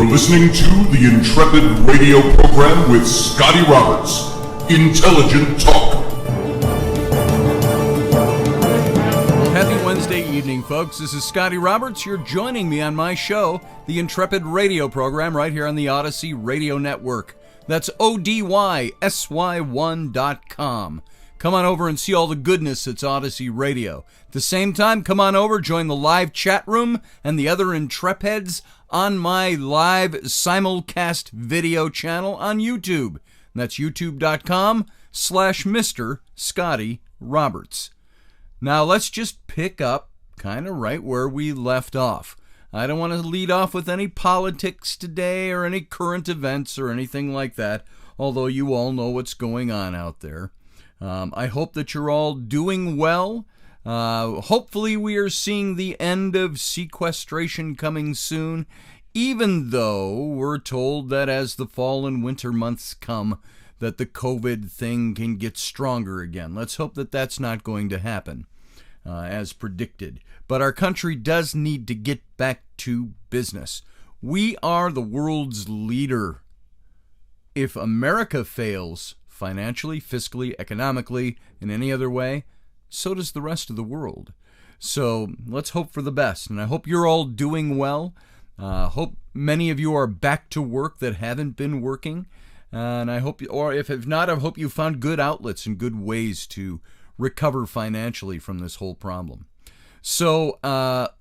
You're listening to the Intrepid radio program with Scotty Roberts. Intelligent talk. Well, happy Wednesday evening, folks. This is Scotty Roberts. You're joining me on my show, the Intrepid radio program, right here on the Odyssey Radio Network. That's ODYSY1.com. Come on over and see all the goodness that's Odyssey Radio. At the same time, come on over, join the live chat room and the other Intrepids on my live simulcast video channel on YouTube. And that's youtube.com/Mr. Scotty Roberts. Now let's just pick up kind of right where we left off. I don't want to lead off with any politics today or any current events or anything like that, although you all know what's going on out there. I hope that you're all doing well. Hopefully we are seeing the end of sequestration coming soon, even though we're told that as the fall and winter months come, that the COVID thing can get stronger again. Let's hope that that's not going to happen, as predicted. But our country does need to get back to business. We are the world's leader. If America fails, financially, fiscally, economically, in any other way, so does the rest of the world. So let's hope for the best, and I hope you're all doing well. Hope many of you are back to work that haven't been working, and I hope, or if not, I hope you found good outlets and good ways to recover financially from this whole problem. So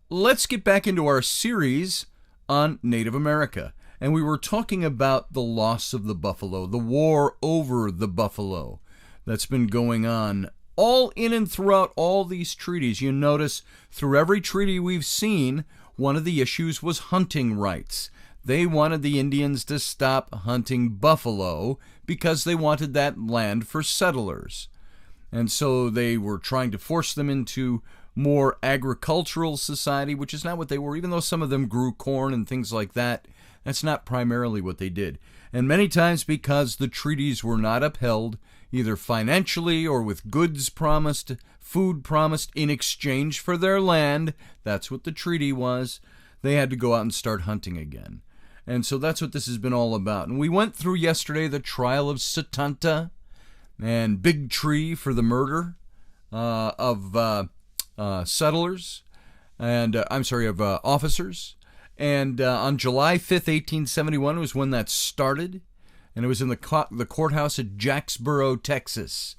let's get back into our series on Native America. And we were talking about the loss of the buffalo, the war over the buffalo that's been going on all in and throughout all these treaties. You notice through every treaty we've seen, one of the issues was hunting rights. They wanted the Indians to stop hunting buffalo because they wanted that land for settlers. And so they were trying to force them into more agricultural society, which is not what they were, even though some of them grew corn and things like that. That's not primarily what they did. And many times because the treaties were not upheld, either financially or with goods promised, food promised in exchange for their land, that's what the treaty was, they had to go out and start hunting again. And so that's what this has been all about. And we went through yesterday the trial of Satanta and Big Tree for the murder of settlers, and of officers. And on July 5th, 1871 was when that started, and it was in the courthouse at Jacksboro, Texas.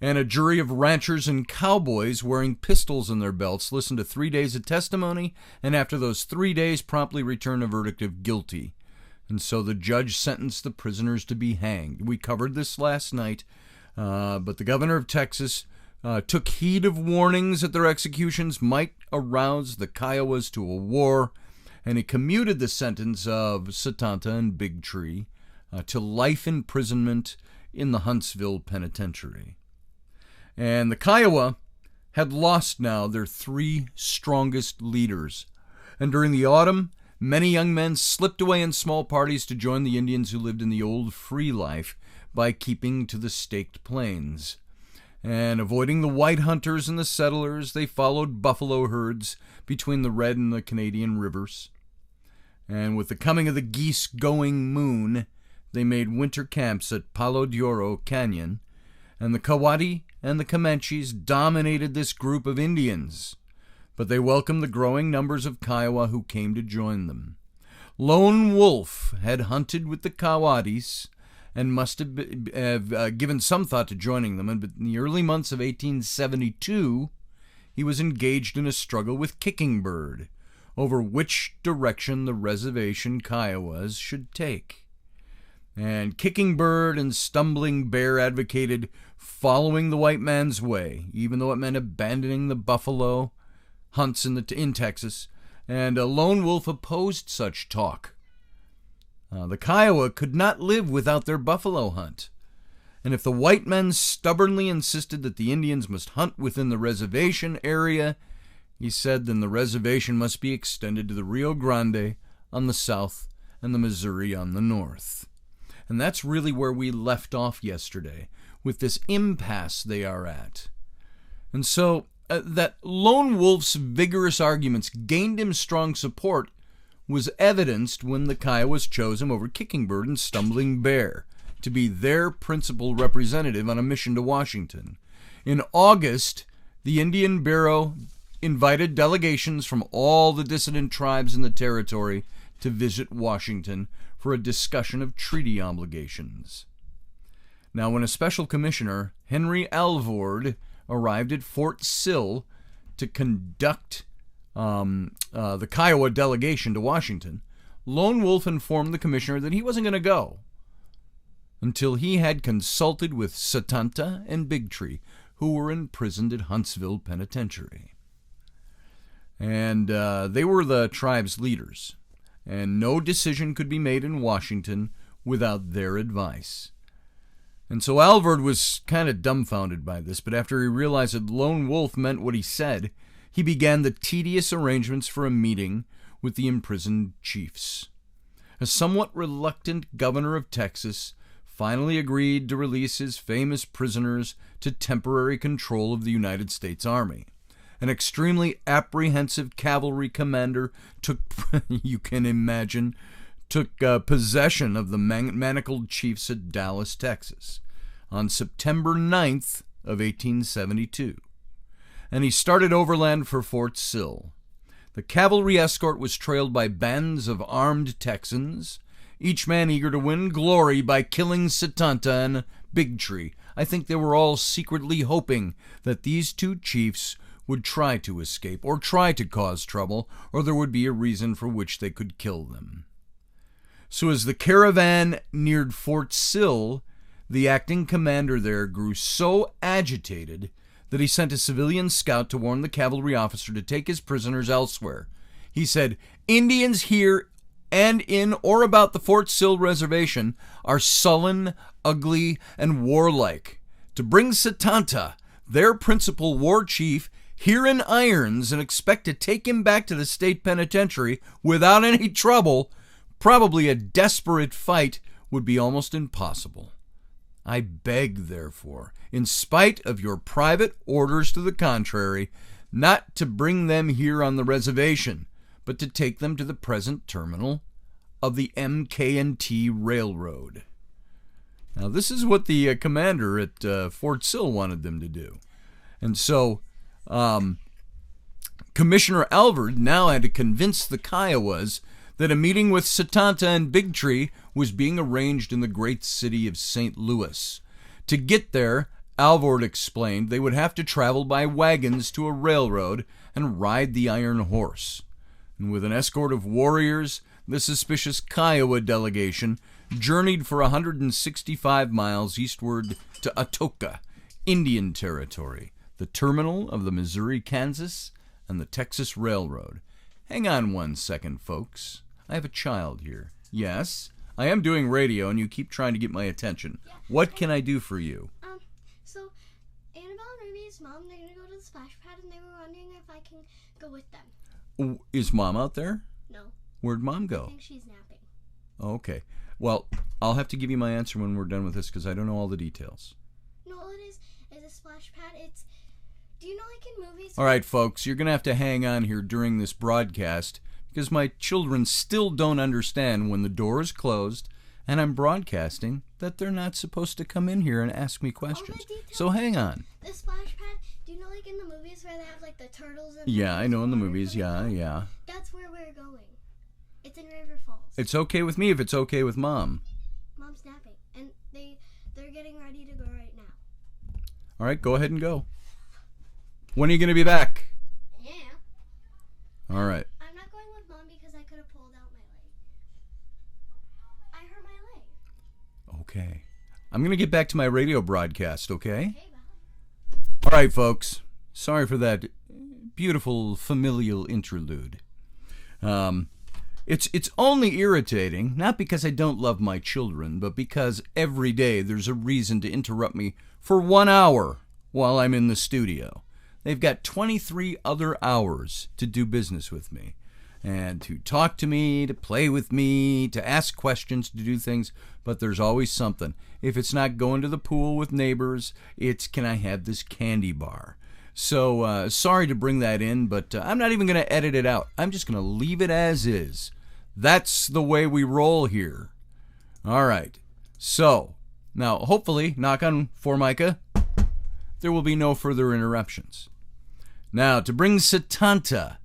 And a jury of ranchers and cowboys wearing pistols in their belts listened to 3 days of testimony, and after those 3 days promptly returned a verdict of guilty. And so the judge sentenced the prisoners to be hanged. We covered this last night, but the governor of Texas took heed of warnings that their executions might arouse the Kiowas to a war, and he commuted the sentence of Satanta and Big Tree to life imprisonment in the Huntsville Penitentiary. And the Kiowa had lost now their three strongest leaders, and during the autumn, many young men slipped away in small parties to join the Indians who lived in the old free life by keeping to the staked plains. And avoiding the white hunters and the settlers, they followed buffalo herds between the Red and the Canadian rivers. And with the coming of the geese-going moon, they made winter camps at Palo de Oro Canyon, and the Kawadi and the Comanches dominated this group of Indians, but they welcomed the growing numbers of Kiowa who came to join them. Lone Wolf had hunted with the Kawadis and must have given some thought to joining them, and in the early months of 1872, he was engaged in a struggle with Kicking Bird over which direction the reservation Kiowas should take. And Kicking Bird and Stumbling Bear advocated following the white man's way, even though it meant abandoning the buffalo hunts in Texas, and Lone Wolf opposed such talk. The Kiowa could not live without their buffalo hunt, and if the white men stubbornly insisted that the Indians must hunt within the reservation area, he said then the reservation must be extended to the Rio Grande on the south and the Missouri on the north. And that's really where we left off yesterday, with this impasse they are at. And so that Lone Wolf's vigorous arguments gained him strong support was evidenced when the Kiowas chose him over Kicking Bird and Stumbling Bear to be their principal representative on a mission to Washington. In August, the Indian Bureau invited delegations from all the dissident tribes in the territory to visit Washington for a discussion of treaty obligations. Now, when a special commissioner, Henry Alvord, arrived at Fort Sill to conduct the Kiowa delegation to Washington, Lone Wolf informed the commissioner that he wasn't going to go until he had consulted with Satanta and Big Tree, who were imprisoned at Huntsville Penitentiary. And they were the tribe's leaders, and no decision could be made in Washington without their advice. And so Alvord was kind of dumbfounded by this, but after he realized that Lone Wolf meant what he said, he began the tedious arrangements for a meeting with the imprisoned chiefs. A somewhat reluctant governor of Texas finally agreed to release his famous prisoners to temporary control of the United States Army. An extremely apprehensive cavalry commander took, you can imagine, possession of the manacled chiefs at Dallas, Texas, on September 9th of 1872. And he started overland for Fort Sill. The cavalry escort was trailed by bands of armed Texans, each man eager to win glory by killing Satanta and Big Tree. I think they were all secretly hoping that these two chiefs would try to escape or try to cause trouble, or there would be a reason for which they could kill them. So as the caravan neared Fort Sill, the acting commander there grew so agitated that he sent a civilian scout to warn the cavalry officer to take his prisoners elsewhere. He said, "Indians here and in or about the Fort Sill reservation are sullen, ugly, and warlike. To bring Satanta, their principal war chief, here in irons and expect to take him back to the state penitentiary without any trouble, probably a desperate fight, would be almost impossible. I beg, therefore, in spite of your private orders to the contrary, not to bring them here on the reservation, but to take them to the present terminal of the MK&T Railroad." Now, this is what the commander at Fort Sill wanted them to do. And so Commissioner Alvord now had to convince the Kiowas that a meeting with Satanta and Big Tree was being arranged in the great city of St. Louis. To get there, Alvord explained, they would have to travel by wagons to a railroad and ride the iron horse. And with an escort of warriors, the suspicious Kiowa delegation journeyed for 165 miles eastward to Atoka, Indian Territory, the terminal of the Missouri, Kansas, and the Texas Railroad. Hang on 1 second, folks. I have a child here. Yes, I am doing radio, and you keep trying to get my attention. Yeah. What can I do for you? So Annabelle and Ruby's mom, they're gonna go to the splash pad, and they were wondering if I can go with them. Is Mom out there? No. Where'd Mom I go? think she's napping. Okay. Well, I'll have to give you my answer when we're done with this because I don't know all the details. No, all it is a splash pad. It's, do you know, like in movies? All right, folks, you're going to have to hang on here during this broadcast because my children still don't understand when the door is closed and I'm broadcasting that they're not supposed to come in here and ask me questions. So hang on. The splash pad, do you know, like in the movies where they have like the turtles and Yeah, I know in the movies. Yeah. That's where we're going. It's in River Falls. It's okay with me if it's okay with Mom. Mom's napping, and they're getting ready to go right now. All right, go ahead and go. When are you going to be back? Yeah. All right. I'm not going with Mom because I could have pulled out my leg. I hurt my leg. Okay. I'm going to get back to my radio broadcast, okay? Okay, bye. All right, folks. Sorry for that beautiful familial interlude. It's only irritating, not because I don't love my children, but because every day there's a reason to interrupt me for 1 hour while I'm in the studio. They've got 23 other hours to do business with me and to talk to me, to play with me, to ask questions, to do things, but there's always something. If it's not going to the pool with neighbors, it's can I have this candy bar? So sorry to bring that in, but I'm not even going to edit it out. I'm just going to leave it as is. That's the way we roll here. All right. So, now, hopefully, knock on Formica, there will be no further interruptions. Now, to bring Setanta,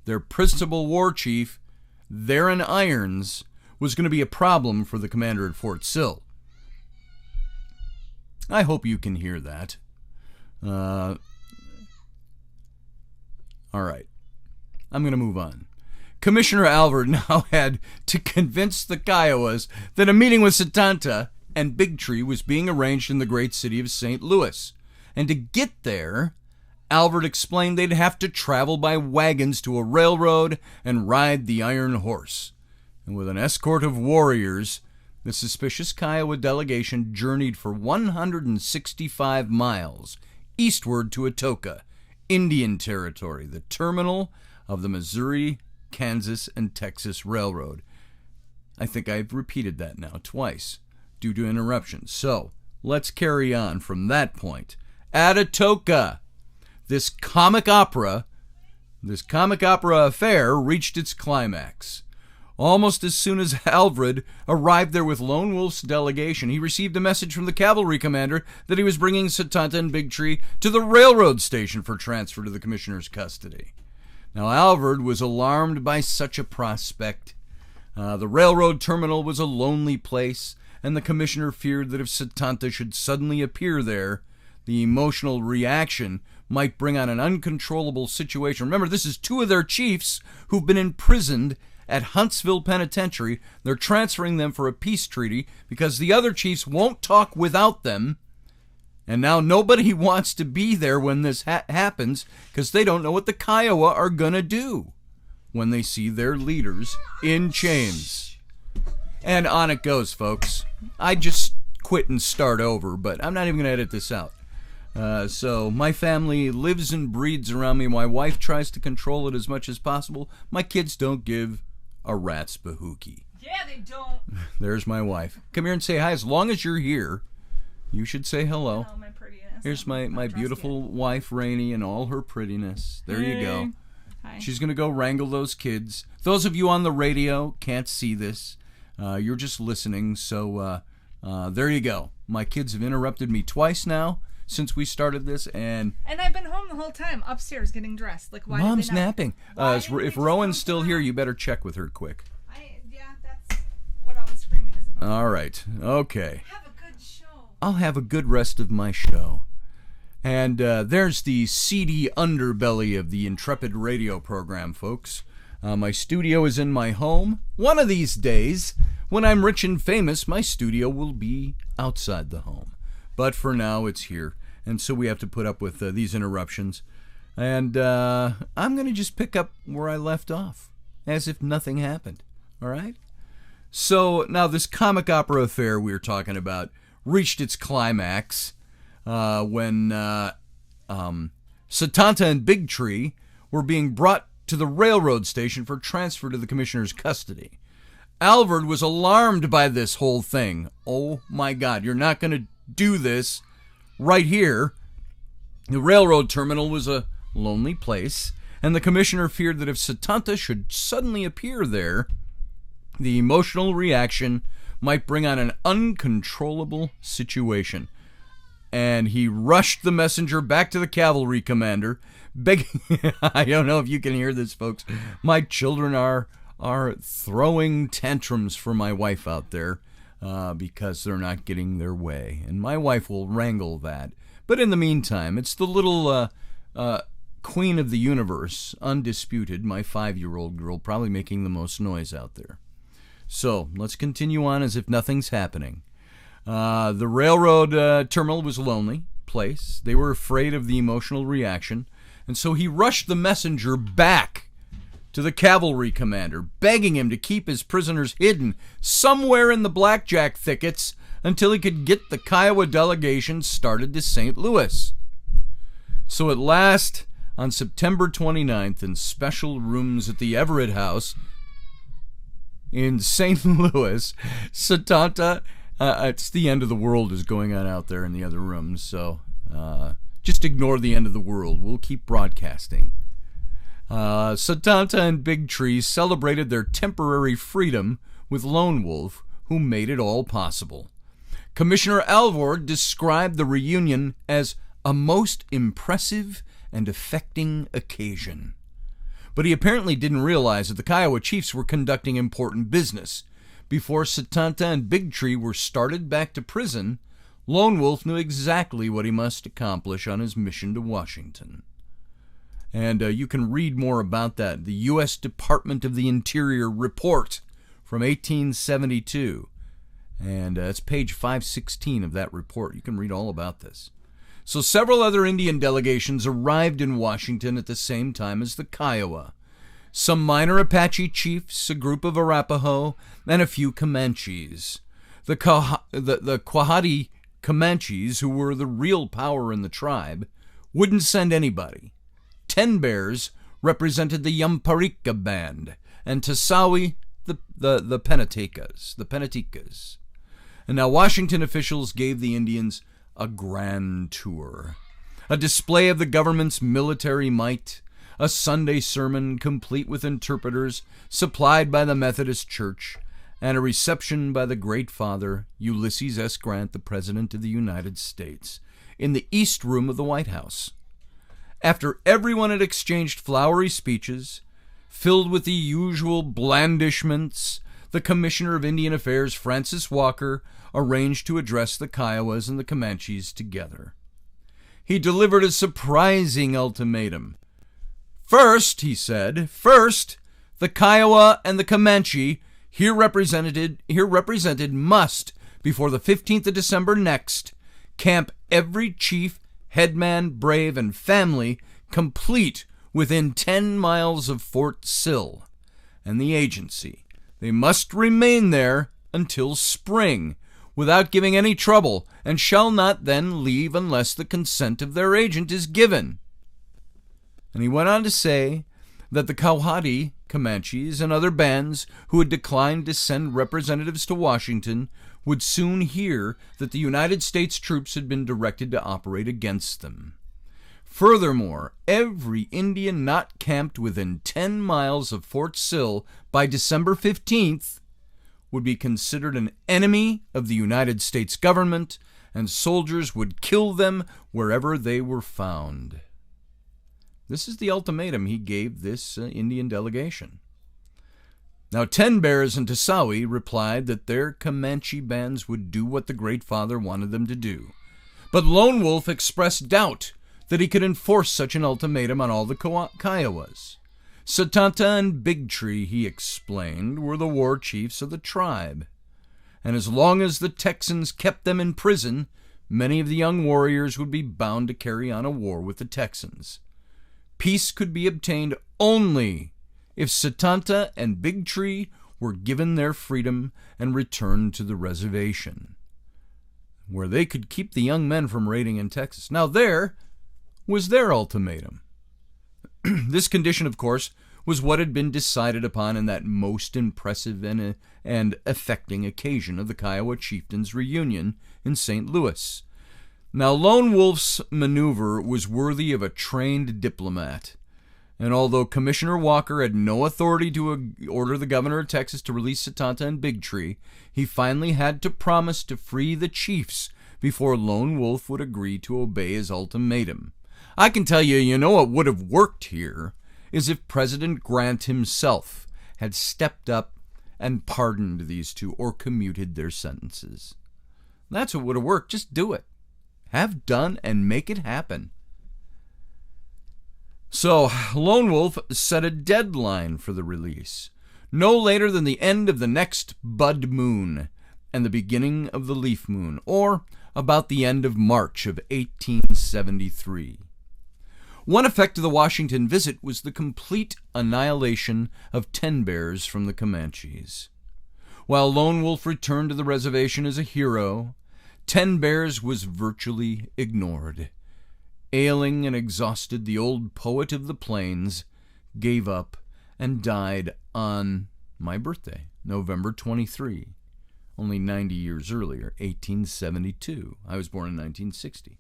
their principal war chief, there in irons, was going to be a problem for the commander at Fort Sill. I hope you can hear that. All right. I'm going to move on. Commissioner Alvord now had to convince the Kiowas that a meeting with Setanta and Big Tree was being arranged in the great city of St. Louis. And to get there, Alvord explained they'd have to travel by wagons to a railroad and ride the Iron Horse. And with an escort of warriors, the suspicious Kiowa delegation journeyed for 165 miles eastward to Atoka, Indian Territory, the terminal of the Missouri, Kansas, and Texas Railroad. I think I've repeated that now twice due to interruptions. So, let's carry on from that point. At Atoka, this comic opera affair reached its climax. Almost as soon as Alvord arrived there with Lone Wolf's delegation, he received a message from the cavalry commander that he was bringing Setanta and Big Tree to the railroad station for transfer to the commissioner's custody. Now, Alvord was alarmed by such a prospect. The railroad terminal was a lonely place, and the commissioner feared that if Setanta should suddenly appear there, the emotional reaction might bring on an uncontrollable situation. Remember, this is two of their chiefs who've been imprisoned at Huntsville Penitentiary. They're transferring them for a peace treaty because the other chiefs won't talk without them. And now nobody wants to be there when this happens because they don't know what the Kiowa are going to do when they see their leaders in chains. And on it goes, folks. I just quit and start over, but I'm not even going to edit this out. So my family lives and breathes around me. My wife tries to control it as much as possible. My kids don't give a rat's bahookie. Yeah, they don't. There's my wife. Come here and say hi. As long as you're here, you should say hello. Hello, my prettiness. Here's my beautiful wife, Rainey, and all her prettiness. There you go. Hi. She's going to go wrangle those kids. Those of you on the radio can't see this. You're just listening, so there you go. My kids have interrupted me twice now since we started this, and I've been home the whole time, upstairs getting dressed. Like, why? Mom's did they not, napping. Why If didn't they just Rowan's come still out? here, you better check with her quick. Yeah, that's what all the screaming is about. All right. Okay. Have a good show. I'll have a good rest of my show. And there's the seedy underbelly of the Intrepid radio program, folks. My studio is in my home. One of these days, when I'm rich and famous, my studio will be outside the home. But for now, it's here. And so we have to put up with these interruptions. And I'm going to just pick up where I left off, as if nothing happened. All right? So now this comic opera affair we were talking about reached its climax when Setanta and Big Tree were being brought to the railroad station for transfer to the commissioner's custody. Alvord was alarmed by this whole thing. Oh my God, you're not going to do this right here. The railroad terminal was a lonely place, and the commissioner feared that if Setanta should suddenly appear there, the emotional reaction might bring on an uncontrollable situation. And he rushed the messenger back to the cavalry commander, begging... I don't know if you can hear this, folks. My children are throwing tantrums for my wife out there because they're not getting their way. And my wife will wrangle that. But in the meantime, it's the little queen of the universe, undisputed, my 5-year-old girl, probably making the most noise out there. So, let's continue on as if nothing's happening. The railroad terminal was a lonely place. They were afraid of the emotional reaction. And so he rushed the messenger back to the cavalry commander, begging him to keep his prisoners hidden somewhere in the blackjack thickets until he could get the Kiowa delegation started to St. Louis. So at last, on September 29th, in special rooms at the Everett House in St. Louis, Setanta... it's the end of the world is going on out there in the other rooms, so just ignore the end of the world. We'll keep broadcasting. Satanta and Big Tree celebrated their temporary freedom with Lone Wolf, who made it all possible. Commissioner Alvord described the reunion as a most impressive and affecting occasion. But he apparently didn't realize that the Kiowa chiefs were conducting important business. Before Satanta and Big Tree were started back to prison, Lone Wolf knew exactly what he must accomplish on his mission to Washington. And you can read more about that. The U.S. Department of the Interior report from 1872. And it's page 516 of that report. You can read all about this. So several other Indian delegations arrived in Washington at the same time as the Kiowa. Some minor Apache chiefs, a group of Arapaho, and a few Comanches. The Quahati Comanches, who were the real power in the tribe, wouldn't send anybody. 10 Bears represented the Yamparika band, and Tasawi the Penatikas. And now Washington officials gave the Indians a grand tour, a display of the government's military might, a Sunday sermon complete with interpreters supplied by the Methodist Church, and a reception by the Great Father, Ulysses S. Grant, the President of the United States, in the East Room of the White House. After everyone had exchanged flowery speeches, filled with the usual blandishments, the Commissioner of Indian Affairs, Francis Walker, arranged to address the Kiowas and the Comanches together. He delivered a surprising ultimatum. First, he said, the Kiowa and the Comanche, here represented must, before the 15th of December next, camp every chief, headman, brave, and family complete within 10 miles of Fort Sill and the agency. They must remain there until spring, without giving any trouble, and shall not then leave unless the consent of their agent is given. And he went on to say that the Quahati Comanches and other bands who had declined to send representatives to Washington would soon hear that the United States troops had been directed to operate against them. Furthermore, every Indian not camped within 10 miles of Fort Sill by December 15th would be considered an enemy of the United States government, and soldiers would kill them wherever they were found. This is the ultimatum he gave this Indian delegation. Now, 10 Bears and Tasawi replied that their Comanche bands would do what the Great Father wanted them to do. But Lone Wolf expressed doubt that he could enforce such an ultimatum on all the Kiowas. Satanta and Big Tree, he explained, were the war chiefs of the tribe. And as long as the Texans kept them in prison, many of the young warriors would be bound to carry on a war with the Texans. Peace could be obtained only if Satanta and Big Tree were given their freedom and returned to the reservation, where they could keep the young men from raiding in Texas. Now there was their ultimatum. This condition, of course, was what had been decided upon in that most impressive and affecting occasion of the Kiowa chieftains' reunion in St. Louis. Now, Lone Wolf's maneuver was worthy of a trained diplomat, and although Commissioner Walker had no authority to order the governor of Texas to release Satanta and Big Tree, he finally had to promise to free the chiefs before Lone Wolf would agree to obey his ultimatum. I can tell you, what would have worked here is if President Grant himself had stepped up and pardoned these two or commuted their sentences. That's what would have worked. Just do it. Have done and make it happen. So, Lone Wolf set a deadline for the release, no later than the end of the next bud moon and the beginning of the leaf moon, or about the end of March of 1873. One effect of the Washington visit was the complete annihilation of 10 Bears from the Comanches. While Lone Wolf returned to the reservation as a hero, 10 Bears was virtually ignored. Ailing and exhausted, the old poet of the plains gave up and died on my birthday, November 23, only 90 years earlier, 1872. I was born in 1960.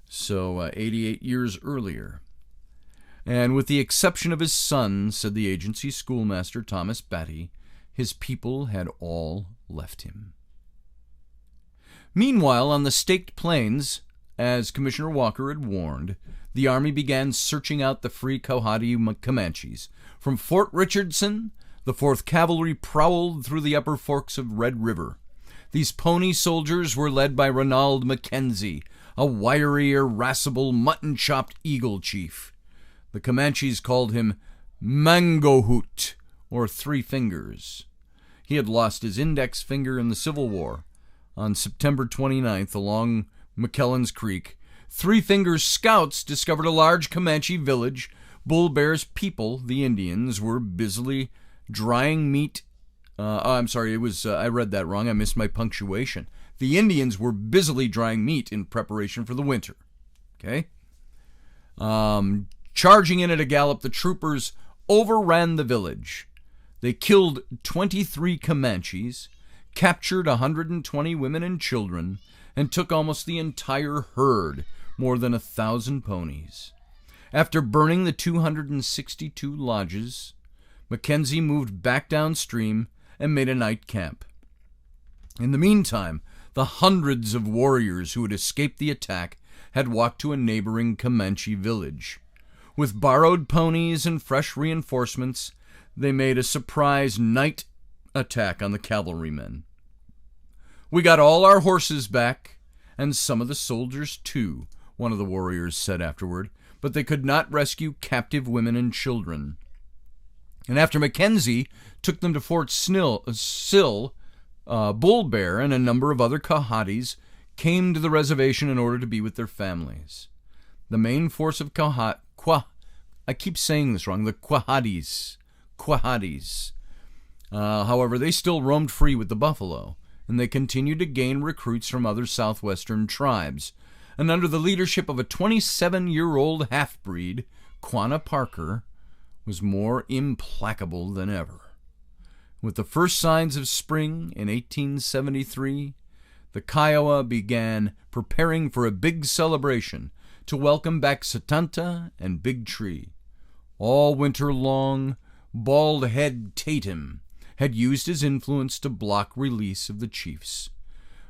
So 88 years earlier. And with the exception of his son, said the agency schoolmaster Thomas Batty, his people had all left him. Meanwhile, on the Staked Plains, as Commissioner Walker had warned, the Army began searching out the free Cohati Comanches. From Fort Richardson, the 4th Cavalry prowled through the upper forks of Red River. These pony soldiers were led by Ronald Mackenzie, a wiry, irascible, mutton-chopped Eagle chief. The Comanches called him Mangohoot, or Three Fingers. He had lost his index finger in the Civil War. On September 29th, along McKellen's Creek, Three Fingers scouts discovered a large Comanche village. Bull Bear's people, the Indians, were busily drying meat. I read that wrong. I missed my punctuation. The Indians were busily drying meat in preparation for the winter. Okay? Charging in at a gallop, the troopers overran the village. They killed 23 Comanches, captured 120 women and children, and took almost the entire herd, more than 1,000 ponies. After burning the 262 lodges, Mackenzie moved back downstream and made a night camp. In the meantime, the hundreds of warriors who had escaped the attack had walked to a neighboring Comanche village. With borrowed ponies and fresh reinforcements, they made a surprise night attack on the cavalrymen. "We got all our horses back, and some of the soldiers too," one of the warriors said afterward, "but they could not rescue captive women and children." And after Mackenzie took them to Fort Sill, Bull Bear and a number of other Cohatis came to the reservation in order to be with their families. The main force of I keep saying this wrong, the Quahatis. However, they still roamed free with the buffalo, and they continued to gain recruits from other southwestern tribes. And under the leadership of a 27-year-old half-breed, Quanah Parker was more implacable than ever. With the first signs of spring in 1873, the Kiowa began preparing for a big celebration to welcome back Satanta and Big Tree. All winter long, Bald Head Tatum had used his influence to block release of the chiefs.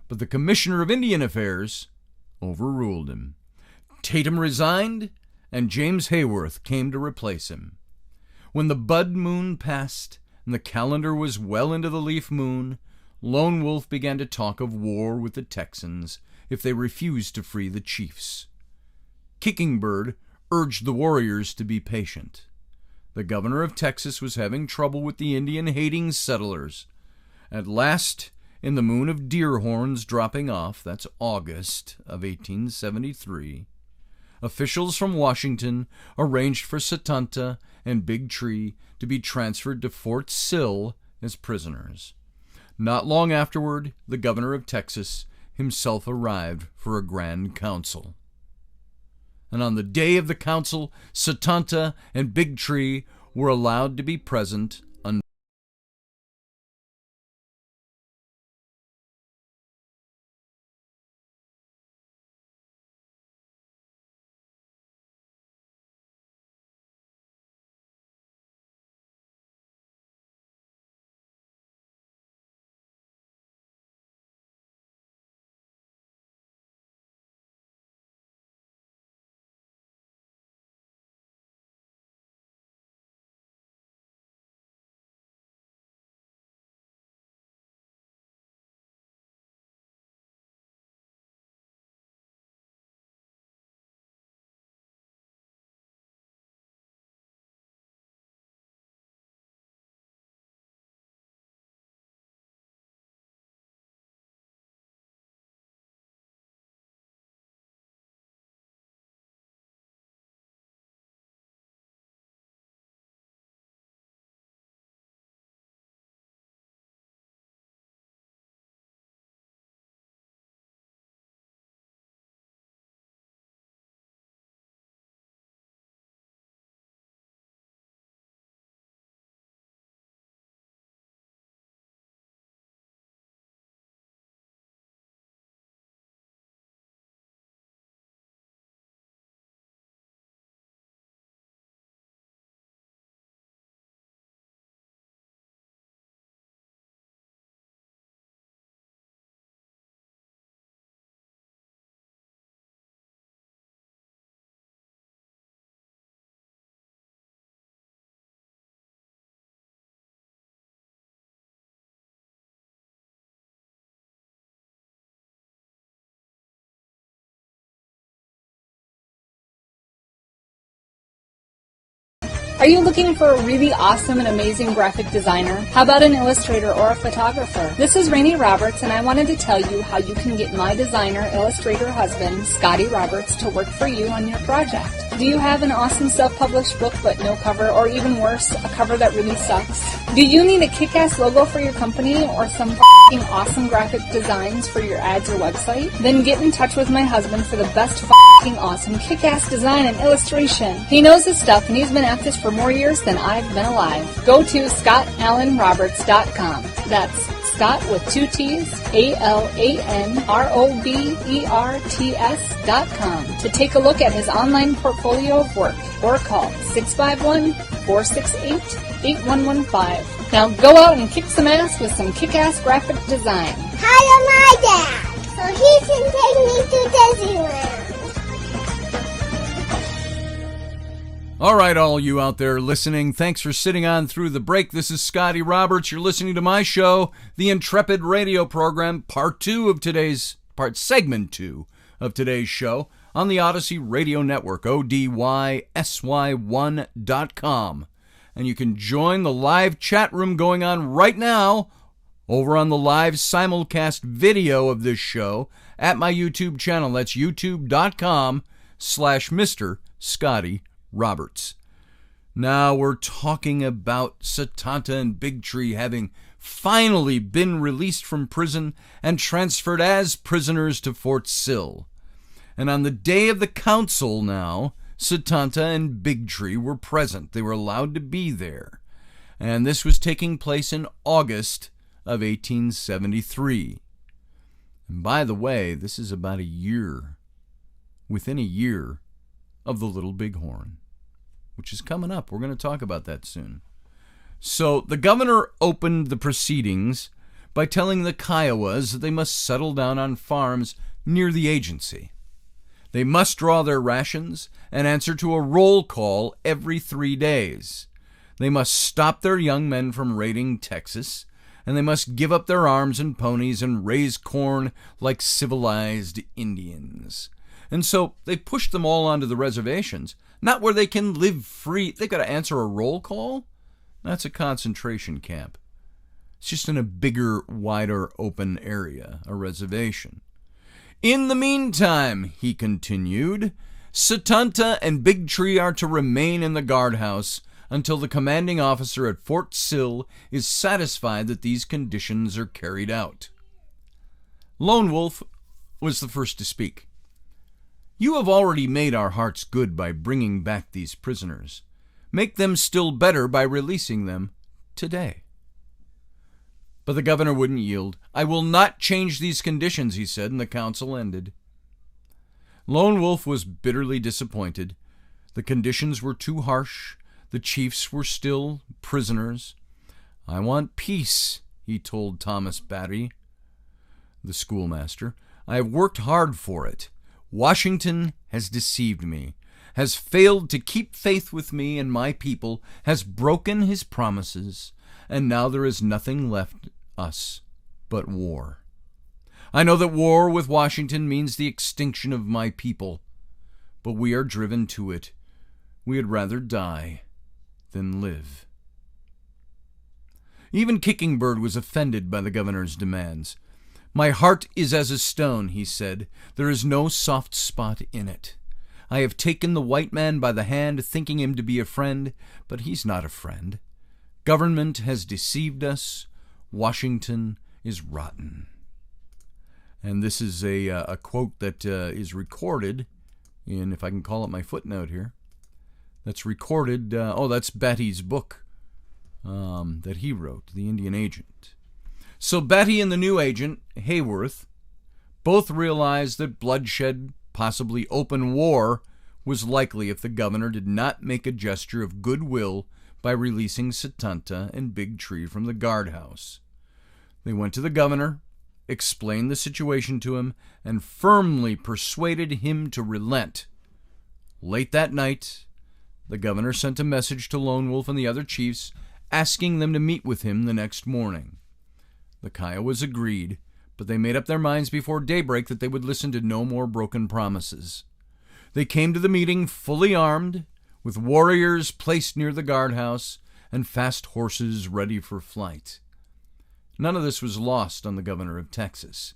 But the Commissioner of Indian Affairs overruled him. Tatum resigned, and James Hayworth came to replace him. When the bud moon passed and the calendar was well into the leaf moon, Lone Wolf began to talk of war with the Texans if they refused to free the chiefs. Kicking Bird urged the warriors to be patient. The governor of Texas was having trouble with the Indian-hating settlers. At last, in the moon of deer horns dropping off, that's August of 1873, officials from Washington arranged for Satanta and Big Tree to be transferred to Fort Sill as prisoners. Not long afterward, the governor of Texas himself arrived for a grand council. And on the day of the council, Satanta and Big Tree were allowed to be present Are you looking for a really awesome and amazing graphic designer? How about an illustrator or a photographer? This is Rainey Roberts, and I wanted to tell you how you can get my designer, illustrator husband, Scotty Roberts, to work for you on your project. Do you have an awesome self-published book but no cover, or even worse, a cover that really sucks? Do you need a kick-ass logo for your company or some f***ing awesome graphic designs for your ads or website? Then get in touch with my husband for the best f***ing awesome kick-ass design and illustration. He knows his stuff, and he's been at this for more years than I've been alive. Go to ScottAllenRoberts.com. That's Scott with 2 T's, ALANROBERTS.com to take a look at his online portfolio of work, or call 651-468-8115. Now go out and kick some ass with some kick-ass graphic design. Hire my dad so he can take me to Disneyland. All right, all you out there listening, thanks for sitting on through the break. This is Scotty Roberts. You're listening to my show, the Intrepid radio program, segment 2 of today's show on the Odyssey Radio Network, ODYSY1.com. And you can join the live chat room going on right now over on the live simulcast video of this show at my YouTube channel. That's youtube.com/Mr. Scotty Roberts. Now we're talking about Setanta and Big Tree having finally been released from prison and transferred as prisoners to Fort Sill. And on the day of the council now, Setanta and Big Tree were present. They were allowed to be there. And this was taking place in August of 1873. And by the way, this is about within a year of the Little Bighorn, which is coming up. We're going to talk about that soon. So the governor opened the proceedings by telling the Kiowas that they must settle down on farms near the agency. They must draw their rations and answer to a roll call every 3 days. They must stop their young men from raiding Texas, and they must give up their arms and ponies and raise corn like civilized Indians. And so they pushed them all onto the reservations, not where they can live free. They got to answer a roll call? That's a concentration camp. It's just in a bigger, wider, open area, a reservation. In the meantime, he continued, Setanta and Big Tree are to remain in the guardhouse until the commanding officer at Fort Sill is satisfied that these conditions are carried out. Lone Wolf was the first to speak. You have already made our hearts good by bringing back these prisoners. Make them still better by releasing them today. But the governor wouldn't yield. I will not change these conditions, he said, and the council ended. Lone Wolf was bitterly disappointed. The conditions were too harsh. The chiefs were still prisoners. I want peace, he told Thomas Batty, the schoolmaster. I have worked hard for it. Washington has deceived me, has failed to keep faith with me and my people, has broken his promises, and now there is nothing left us but war. I know that war with Washington means the extinction of my people, but we are driven to it. We had rather die than live. Even Kicking Bird was offended by the governor's demands. My heart is as a stone, he said. There is no soft spot in it. I have taken the white man by the hand, thinking him to be a friend, but he's not a friend. Government has deceived us. Washington is rotten. And this is a quote that is recorded in, if I can call it my footnote here, that's recorded, that's Batty's book that he wrote, The Indian Agent. So Batty and the new agent, Hayworth, both realized that bloodshed, possibly open war, was likely if the governor did not make a gesture of goodwill by releasing Setanta and Big Tree from the guardhouse. They went to the governor, explained the situation to him, and firmly persuaded him to relent. Late that night, the governor sent a message to Lone Wolf and the other chiefs, asking them to meet with him the next morning. The Kiowas agreed, but they made up their minds before daybreak that they would listen to no more broken promises. They came to the meeting fully armed, with warriors placed near the guardhouse and fast horses ready for flight. None of this was lost on the governor of Texas.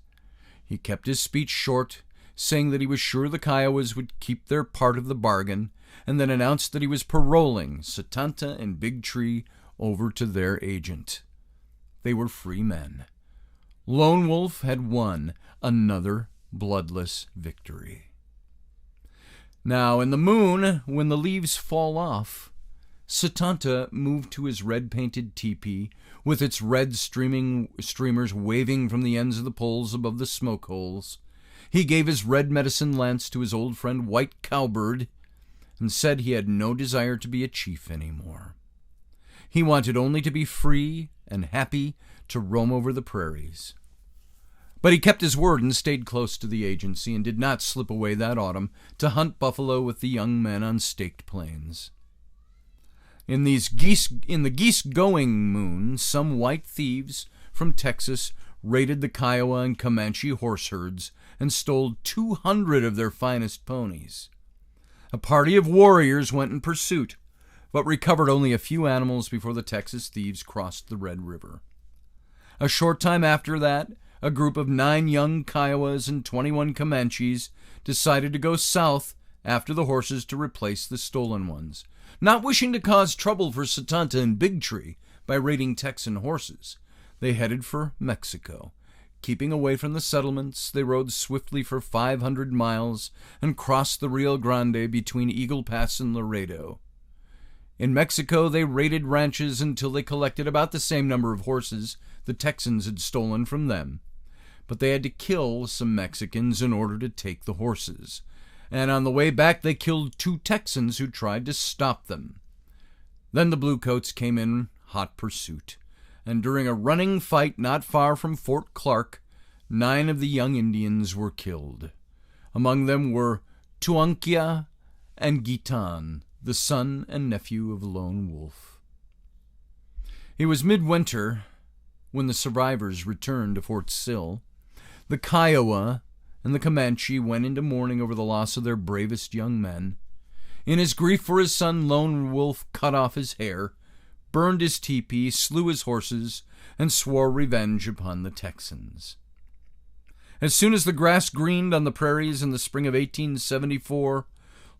He kept his speech short, saying that he was sure the Kiowas would keep their part of the bargain, and then announced that he was paroling Setanta and Big Tree over to their agent. They were free men. Lone Wolf had won another bloodless victory. Now, in the moon, when the leaves fall off, Setanta moved to his red-painted teepee, with its red streamers waving from the ends of the poles above the smoke holes. He gave his red medicine lance to his old friend White Cowbird, and said he had no desire to be a chief anymore. He wanted only to be free and happy to roam over the prairies. But he kept his word and stayed close to the agency, and did not slip away that autumn to hunt buffalo with the young men on Staked Plains. In the geese-going moon, some white thieves from Texas raided the Kiowa and Comanche horse herds and stole 200 of their finest ponies. A party of warriors went in pursuit, but recovered only a few animals before the Texas thieves crossed the Red River. A short time after that, a group of 9 young Kiowas and 21 Comanches decided to go south after the horses to replace the stolen ones, not wishing to cause trouble for Setanta and Big Tree by raiding Texan horses. They headed for Mexico. Keeping away from the settlements, they rode swiftly for 500 miles and crossed the Rio Grande between Eagle Pass and Laredo. In Mexico, they raided ranches until they collected about the same number of horses the Texans had stolen from them. But they had to kill some Mexicans in order to take the horses, and on the way back they killed 2 Texans who tried to stop them. Then the Bluecoats came in hot pursuit, and during a running fight not far from Fort Clark, 9 of the young Indians were killed. Among them were Tuanquia and Gitan, the son and nephew of Lone Wolf. It was midwinter when the survivors returned to Fort Sill. The Kiowa and the Comanche went into mourning over the loss of their bravest young men. In his grief for his son, Lone Wolf cut off his hair, burned his teepee, slew his horses, and swore revenge upon the Texans. As soon as the grass greened on the prairies in the spring of 1874,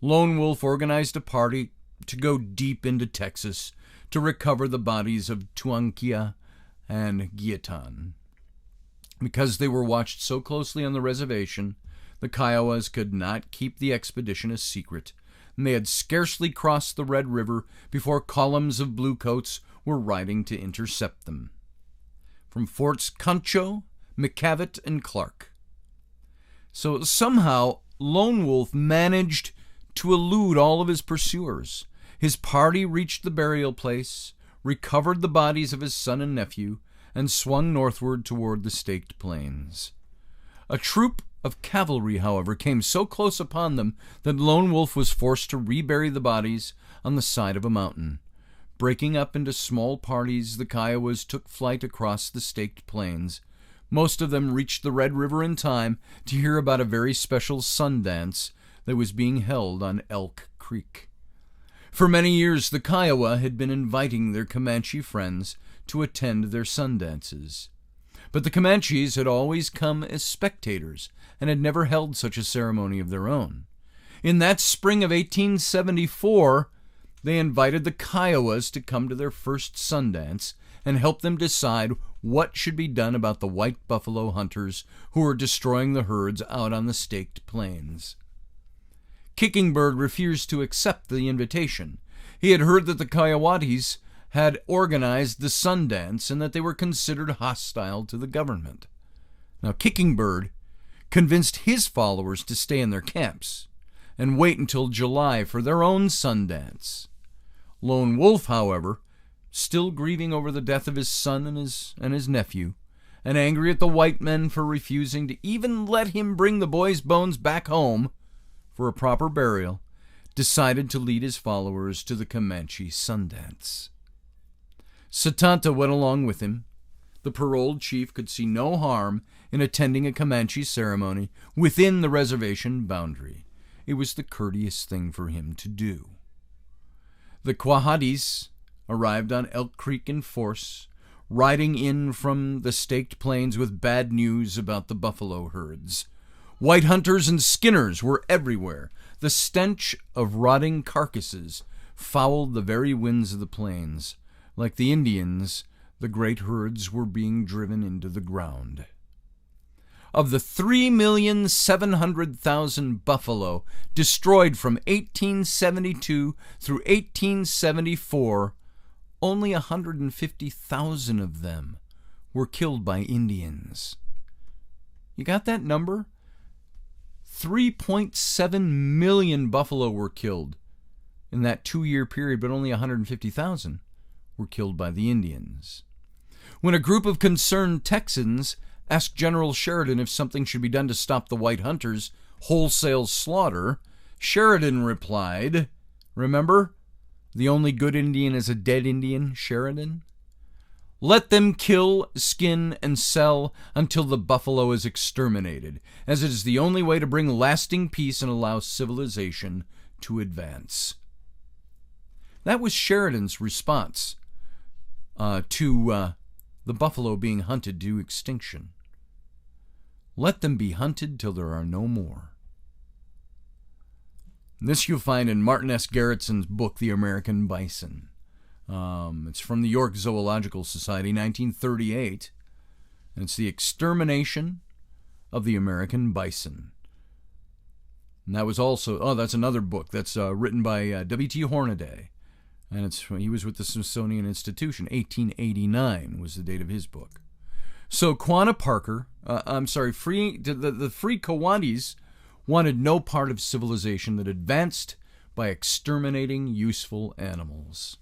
Lone Wolf organized a party to go deep into Texas to recover the bodies of Tuanquia and Giatan. Because they were watched so closely on the reservation, the Kiowas could not keep the expedition a secret, and they had scarcely crossed the Red River before columns of Bluecoats were riding to intercept them. From Forts Concho, McCavitt, and Clark. So somehow Lone Wolf managed to elude all of his pursuers. His party reached the burial place, recovered the bodies of his son and nephew, and swung northward toward the Staked Plains. A troop of cavalry, however, came so close upon them that Lone Wolf was forced to rebury the bodies on the side of a mountain. Breaking up into small parties, the Kiowas took flight across the Staked Plains. Most of them reached the Red River in time to hear about a very special sun dance that was being held on Elk Creek. For many years, the Kiowa had been inviting their Comanche friends to attend their sun dances. But the Comanches had always come as spectators and had never held such a ceremony of their own. In that spring of 1874, they invited the Kiowas to come to their first sun dance and help them decide what should be done about the white buffalo hunters who were destroying the herds out on the Staked Plains. Kicking Bird refused to accept the invitation. He had heard that the Kiowatis had organized the sun dance and that they were considered hostile to the government. Now, Kicking Bird convinced his followers to stay in their camps and wait until July for their own sun dance. Lone Wolf, however, still grieving over the death of his son and his nephew, and angry at the white men for refusing to even let him bring the boys' bones back home for a proper burial, decided to lead his followers to the Comanche sun dance. Setanta went along with him. The paroled chief could see no harm in attending a Comanche ceremony within the reservation boundary. It was the courteous thing for him to do. The Quahadis arrived on Elk Creek in force, riding in from the staked plains with bad news about the buffalo herds. White hunters and skinners were everywhere. The stench of rotting carcasses fouled the very winds of the plains. Like the Indians, the great herds were being driven into the ground. Of the 3,700,000 buffalo destroyed from 1872 through 1874, only 150,000 of them were killed by Indians. You got that number? 3.7 million buffalo were killed in that 2-year period, but only 150,000 were killed by the Indians. When a group of concerned Texans asked General Sheridan if something should be done to stop the white hunters' wholesale slaughter, Sheridan replied, remember, the only good Indian is a dead Indian, Sheridan? Let them kill, skin, and sell until the buffalo is exterminated, as it is the only way to bring lasting peace and allow civilization to advance. That was Sheridan's response to the buffalo being hunted to extinction. Let them be hunted till there are no more. This you'll find in Martin S. Gerritson's book, The American Bison. It's from the York Zoological Society, 1938. And it's the extermination of the American bison. And that was also, that's another book that's written by W.T. Hornaday. And he was with the Smithsonian Institution. 1889 was the date of his book. So the free Quahadis wanted no part of civilization that advanced by exterminating useful animals.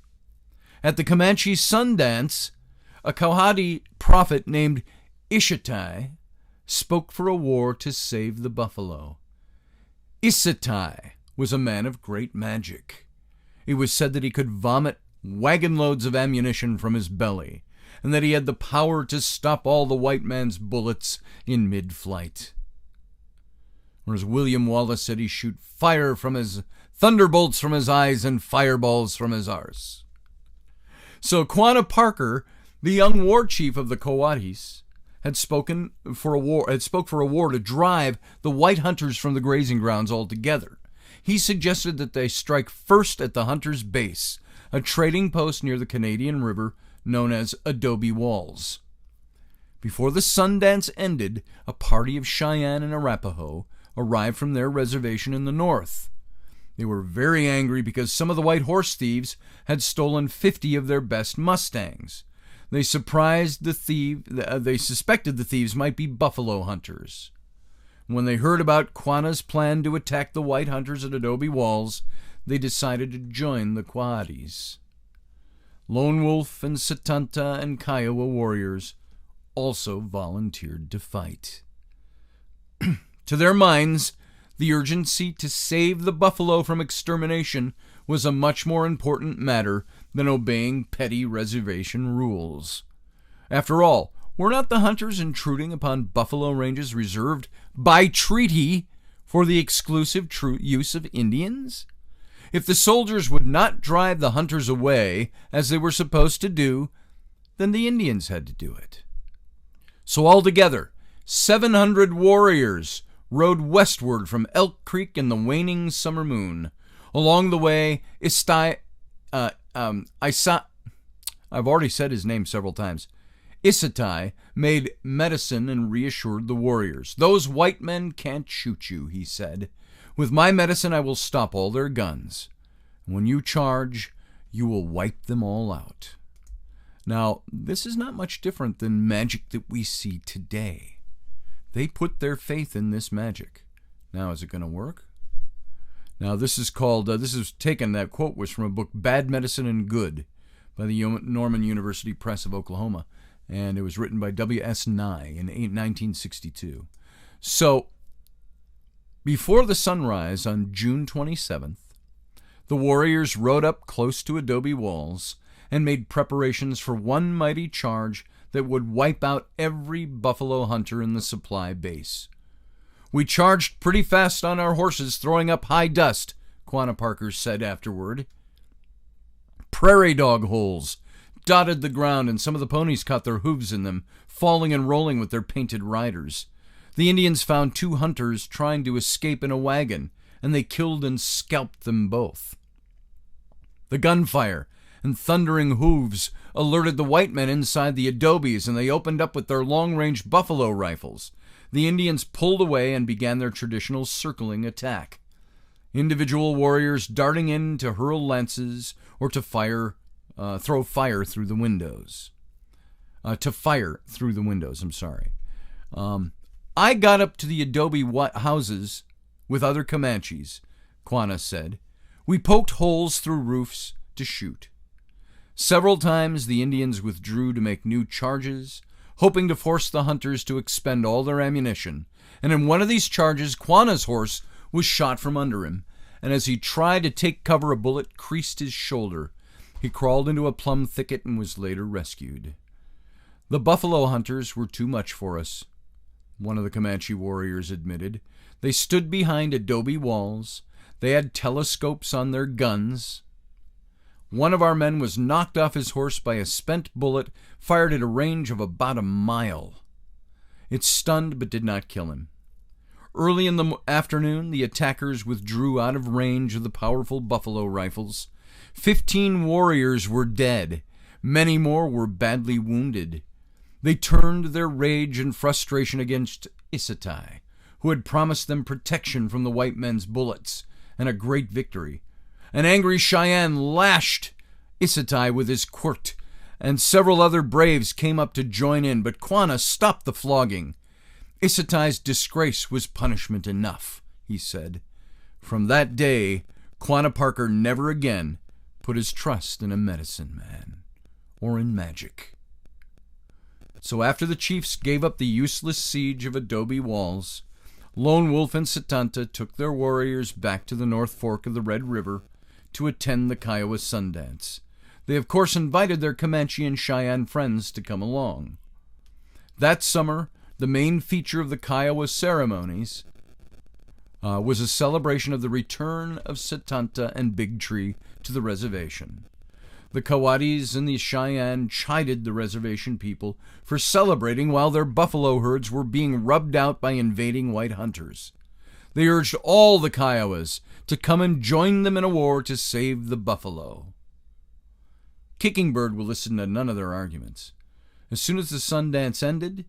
At the Comanche Sundance, a Quahadi prophet named Ishitai spoke for a war to save the buffalo. Ishitai was a man of great magic. It was said that he could vomit wagon loads of ammunition from his belly, and that he had the power to stop all the white man's bullets in mid-flight. Or as William Wallace said, he shoot fire from his thunderbolts from his eyes and fireballs from his arse. So Quanah Parker, the young war chief of the Quahadis, had spoke for a war to drive the white hunters from the grazing grounds altogether. He suggested that they strike first at the hunters' base, a trading post near the Canadian River known as Adobe Walls. Before the Sundance ended, a party of Cheyenne and Arapaho arrived from their reservation in the north. They were very angry because some of the white horse thieves had stolen 50 of their best Mustangs. They suspected the thieves might be buffalo hunters. When they heard about Quanah's plan to attack the white hunters at Adobe Walls, they decided to join the Quahadis. Lone Wolf and Satanta and Kiowa warriors also volunteered to fight. To their minds, the urgency to save the buffalo from extermination was a much more important matter than obeying petty reservation rules. After all, were not the hunters intruding upon buffalo ranges reserved by treaty for the exclusive use of Indians? If the soldiers would not drive the hunters away, as they were supposed to do, then the Indians had to do it. So altogether, 700 warriors rode westward from Elk Creek in the waning summer moon. Along the way, I've already said his name several times. Ishitai made medicine and reassured the warriors. Those white men can't shoot you, he said. With my medicine, I will stop all their guns. When you charge, you will wipe them all out. Now, this is not much different than magic that we see today. They put their faith in this magic. Now, is it going to work? Now, that quote was from a book, Bad Medicine and Good, by the Norman University Press of Oklahoma, and it was written by W.S. Nye in 1962. So, before the sunrise on June 27th, the warriors rode up close to Adobe Walls and made preparations for one mighty charge that would wipe out every buffalo hunter in the supply base. We charged pretty fast on our horses, throwing up high dust, Quanah Parker said afterward. Prairie dog holes dotted the ground, and some of the ponies caught their hooves in them, falling and rolling with their painted riders. The Indians found 2 hunters trying to escape in a wagon, and they killed and scalped them both. The gunfire and thundering hooves alerted the white men inside the adobes, and they opened up with their long-range buffalo rifles. The Indians pulled away and began their traditional circling attack. Individual warriors darting in to hurl lances or to throw fire through the windows. I got up to the adobe houses with other Comanches, Quanah said. We poked holes through roofs to shoot. Several times the Indians withdrew to make new charges, hoping to force the hunters to expend all their ammunition, and in one of these charges Quanah's horse was shot from under him, and as he tried to take cover a bullet creased his shoulder. He crawled into a plum thicket and was later rescued. The buffalo hunters were too much for us, one of the Comanche warriors admitted. They stood behind adobe walls. They had telescopes on their guns. One of our men was knocked off his horse by a spent bullet fired at a range of about a mile. It stunned but did not kill him. Early in the afternoon, the attackers withdrew out of range of the powerful buffalo rifles. 15 warriors were dead. Many more were badly wounded. They turned their rage and frustration against Issatai, who had promised them protection from the white men's bullets and a great victory. An angry Cheyenne lashed Issatai with his quirt, and several other braves came up to join in, but Quanah stopped the flogging. Issatai's disgrace was punishment enough, he said. From that day, Quanah Parker never again put his trust in a medicine man or in magic. So after the chiefs gave up the useless siege of adobe walls, Lone Wolf and Setanta took their warriors back to the North Fork of the Red River to attend the Kiowa Sundance. They of course invited their Comanche and Cheyenne friends to come along. That summer, the main feature of the Kiowa ceremonies was a celebration of the return of Setanta and Big Tree to the reservation. The Coatis and the Cheyenne chided the reservation people for celebrating while their buffalo herds were being rubbed out by invading white hunters. They urged all the Kiowas to come and join them in a war to save the buffalo. Kicking Bird will listen to none of their arguments. As soon as the Sundance ended,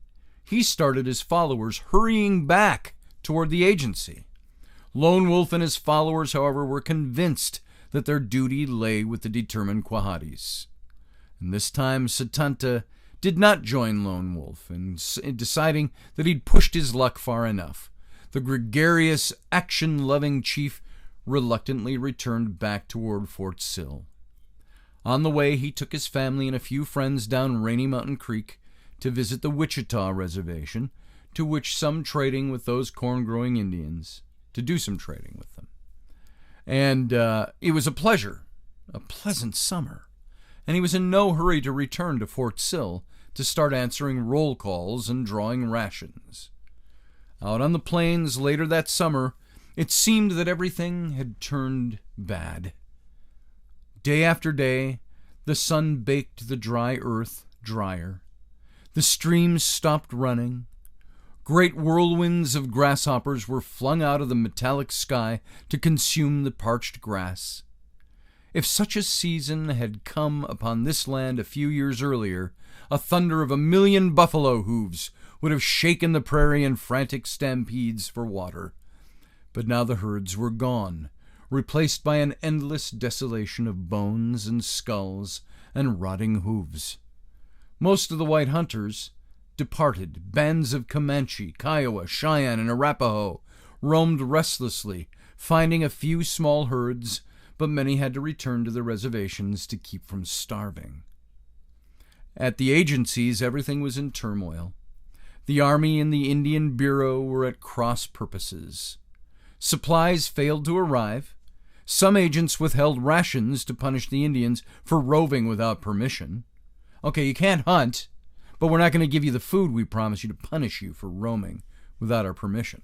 he started his followers hurrying back toward the agency. Lone Wolf and his followers, however, were convinced that their duty lay with the determined Quahatis. And this time Setanta did not join Lone Wolf, in deciding that he'd pushed his luck far enough. The gregarious, action-loving chief reluctantly returned back toward Fort Sill. On the way, he took his family and a few friends down Rainy Mountain Creek to visit the Wichita Reservation, to which some trading with those corn-growing Indians, to do some trading with them. And it was a pleasant summer, and he was in no hurry to return to Fort Sill to start answering roll calls and drawing rations. Out on the plains later that summer, it seemed that everything had turned bad. Day after day, the sun baked the dry earth drier. The streams stopped running. Great whirlwinds of grasshoppers were flung out of the metallic sky to consume the parched grass. If such a season had come upon this land a few years earlier, a thunder of 1,000,000 buffalo hooves would have shaken the prairie in frantic stampedes for water. But now the herds were gone, replaced by an endless desolation of bones and skulls and rotting hooves. Most of the white hunters departed. Bands of Comanche, Kiowa, Cheyenne, and Arapaho roamed restlessly, finding a few small herds, but many had to return to their reservations to keep from starving. At the agencies, everything was in turmoil. The Army and the Indian Bureau were at cross purposes. Supplies failed to arrive. Some agents withheld rations to punish the Indians for roving without permission. Okay, you can't hunt, but we're not going to give you the food we promised you to punish you for roaming without our permission.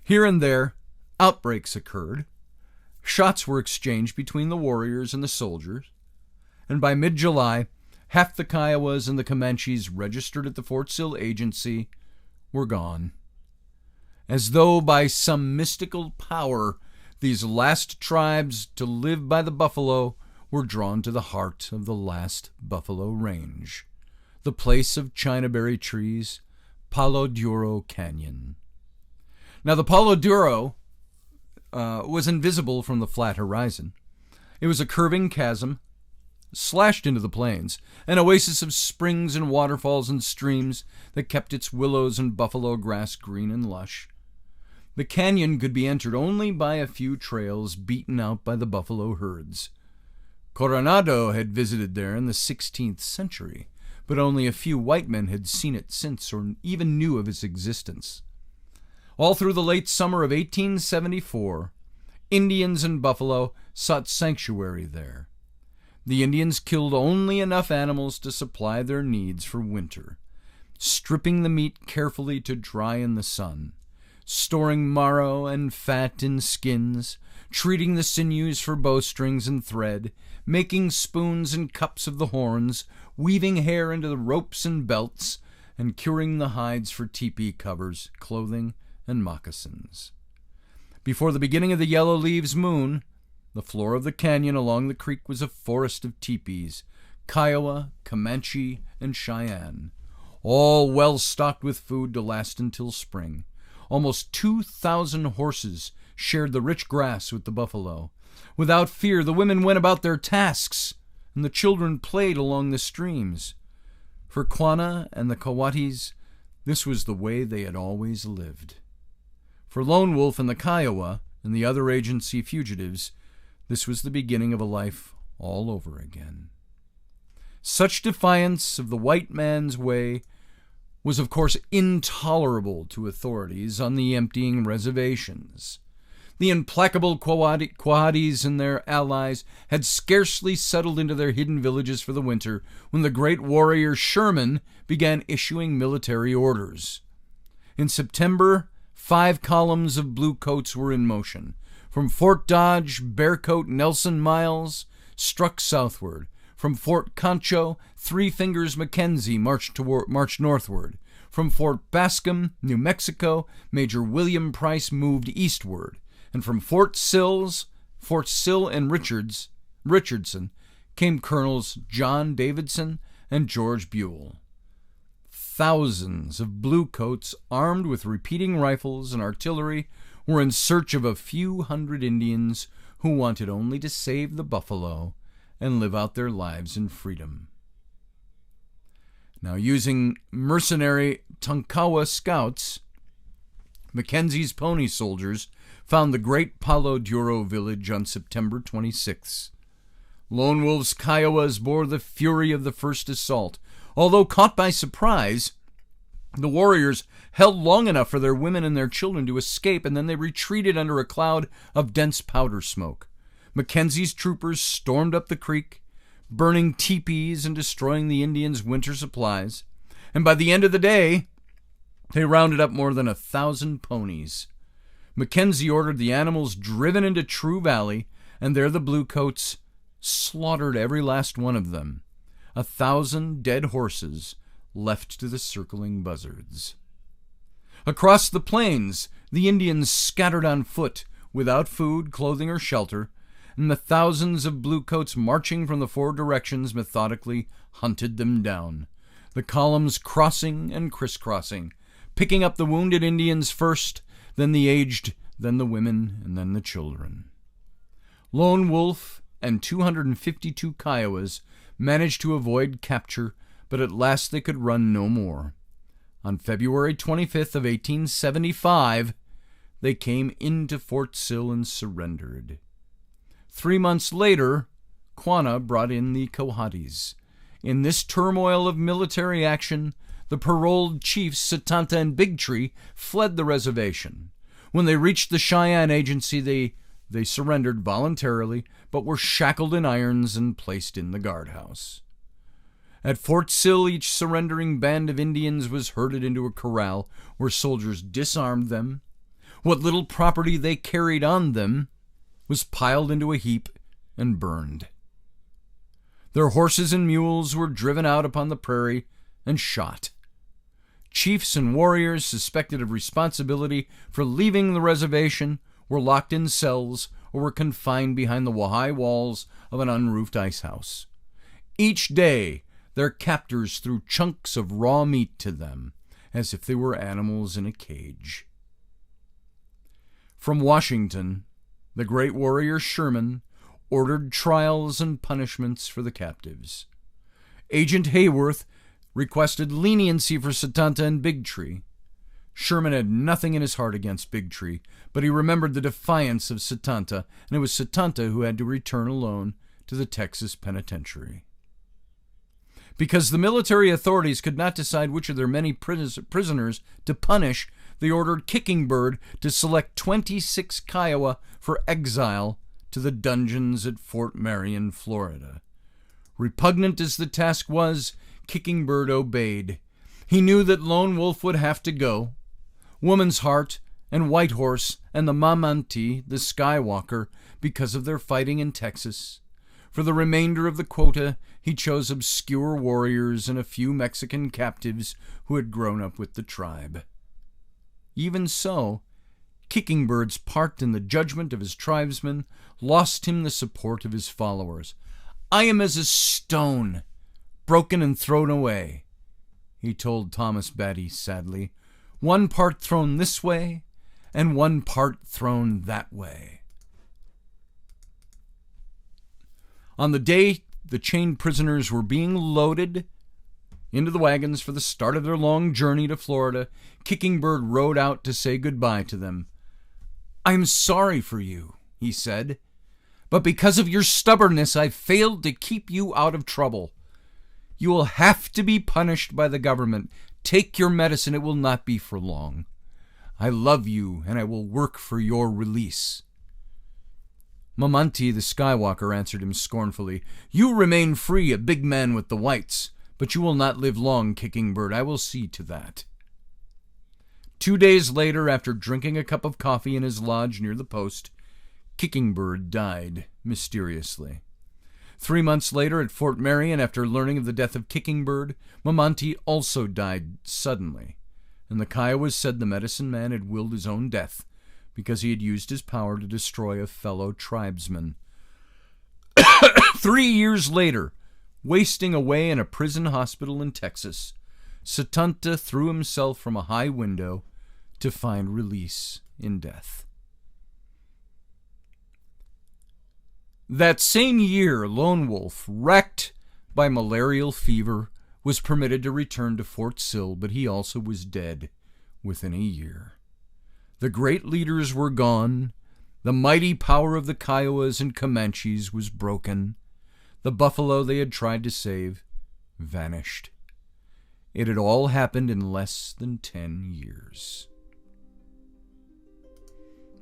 Here and there, outbreaks occurred. Shots were exchanged between the warriors and the soldiers. and by mid-July, half the Kiowas and the Comanches registered at the Fort Sill Agency were gone. As though by some mystical power, these last tribes to live by the buffalo were drawn to the heart of the last buffalo range, the place of Chinaberry trees, Palo Duro Canyon. Now, the Palo Duro was invisible from the flat horizon. It was a curving chasm, slashed into the plains, an oasis of springs and waterfalls and streams that kept its willows and buffalo grass green and lush. The canyon could be entered only by a few trails beaten out by the buffalo herds. Coronado had visited there in the 16th century, but only a few white men had seen it since or even knew of its existence. All through the late summer of 1874, Indians and buffalo sought sanctuary there. The Indians killed only enough animals to supply their needs for winter, stripping the meat carefully to dry in the sun, storing marrow and fat in skins, treating the sinews for bowstrings and thread, making spoons and cups of the horns, weaving hair into the ropes and belts, and curing the hides for teepee covers, clothing, and moccasins. Before the beginning of the Yellow Leaves moon, the floor of the canyon along the creek was a forest of teepees, Kiowa, Comanche, and Cheyenne, all well stocked with food to last until spring. Almost 2,000 horses shared the rich grass with the buffalo. Without fear, the women went about their tasks, and the children played along the streams. For Quanah and the Coatis, this was the way they had always lived. For Lone Wolf and the Kiowa and the other agency fugitives, this was the beginning of a life all over again. Such defiance of the white man's way was, of course, intolerable to authorities on the emptying reservations. The implacable Quahatis and their allies had scarcely settled into their hidden villages for the winter when the great warrior Sherman began issuing military orders. In September, 5 columns of bluecoats were in motion. From Fort Dodge, Bearcoat Nelson Miles struck southward. From Fort Concho, Three Fingers Mackenzie marched northward. From Fort Bascom, New Mexico, Major William Price moved eastward. And from Fort Sill and Richardson came Colonels John Davidson and George Buell. Thousands of bluecoats, armed with repeating rifles and artillery, were in search of a few hundred Indians who wanted only to save the buffalo and live out their lives in freedom. Now, using mercenary Tonkawa scouts, Mackenzie's pony soldiers found the great Palo Duro village on September 26th. Lone Wolf's Kiowas bore the fury of the first assault. Although caught by surprise, the warriors held long enough for their women and their children to escape, and then they retreated under a cloud of dense powder smoke. Mackenzie's troopers stormed up the creek, burning teepees and destroying the Indians' winter supplies, and by the end of the day, they rounded up more than 1,000 ponies. Mackenzie ordered the animals driven into True Valley, and there the bluecoats slaughtered every last one of them. 1,000 dead horses left to the circling buzzards. Across the plains, the Indians scattered on foot, without food, clothing, or shelter, and the thousands of bluecoats marching from the 4 directions methodically hunted them down, the columns crossing and crisscrossing, picking up the wounded Indians first, then the aged, then the women, and then the children. Lone Wolf and 252 Kiowas managed to avoid capture, but at last they could run no more. On February 25th of 1875, they came into Fort Sill and surrendered. 3 months later, Quanah brought in the Coatis. In this turmoil of military action, the paroled chiefs Satanta and Big Tree fled the reservation. When they reached the Cheyenne agency, they surrendered voluntarily, but were shackled in irons and placed in the guardhouse. At Fort Sill, each surrendering band of Indians was herded into a corral where soldiers disarmed them. What little property they carried on them was piled into a heap and burned. Their horses and mules were driven out upon the prairie and shot. Chiefs and warriors suspected of responsibility for leaving the reservation were locked in cells or were confined behind the high walls of an unroofed ice house. Each day, their captors threw chunks of raw meat to them, as if they were animals in a cage. From Washington, the great warrior Sherman ordered trials and punishments for the captives. Agent Hayworth requested leniency for Satanta and Bigtree. Sherman had nothing in his heart against Bigtree, but he remembered the defiance of Satanta, and it was Satanta who had to return alone to the Texas penitentiary. Because the military authorities could not decide which of their many prisoners to punish, they ordered Kicking Bird to select 26 Kiowa for exile to the dungeons at Fort Marion, Florida. Repugnant as the task was, Kicking Bird obeyed. He knew that Lone Wolf would have to go. Woman's Heart and White Horse and the Mamanti, the Skywalker, because of their fighting in Texas. For the remainder of the quota, he chose obscure warriors and a few Mexican captives who had grown up with the tribe. Even so, Kicking Bird's part in the judgment of his tribesmen lost him the support of his followers. "I am as a stone, broken and thrown away," he told Thomas Batty sadly. "One part thrown this way, and one part thrown that way." On the day the chained prisoners were being loaded into the wagons for the start of their long journey to Florida, Kicking Bird rode out to say goodbye to them. "I'm sorry for you," he said, "but because of your stubbornness, I've failed to keep you out of trouble. You will have to be punished by the government. Take your medicine, it will not be for long. I love you, and I will work for your release." Mamanti the Skywalker answered him scornfully, "You remain free, a big man with the whites, but you will not live long, Kicking Bird. I will see to that." 2 days later, after drinking a cup of coffee in his lodge near the post, Kicking Bird died mysteriously. 3 months later, at Fort Marion, after learning of the death of Kicking Bird, Mamanti also died suddenly, and the Kiowas said the medicine man had willed his own death because he had used his power to destroy a fellow tribesman. 3 years later, wasting away in a prison hospital in Texas, Satanta threw himself from a high window to find release in death. That same year, Lone Wolf, wrecked by malarial fever, was permitted to return to Fort Sill, but he also was dead within a year. The great leaders were gone. The mighty power of the Kiowas and Comanches was broken. The buffalo they had tried to save vanished. It had all happened in less than 10 years.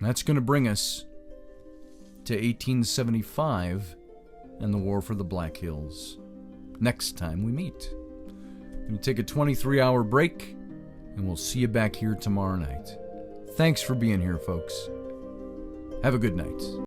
That's going to bring us to 1875 and the War for the Black Hills. Next time we meet. I'm going to take a 23-hour break, and we'll see you back here tomorrow night. Thanks for being here, folks. Have a good night.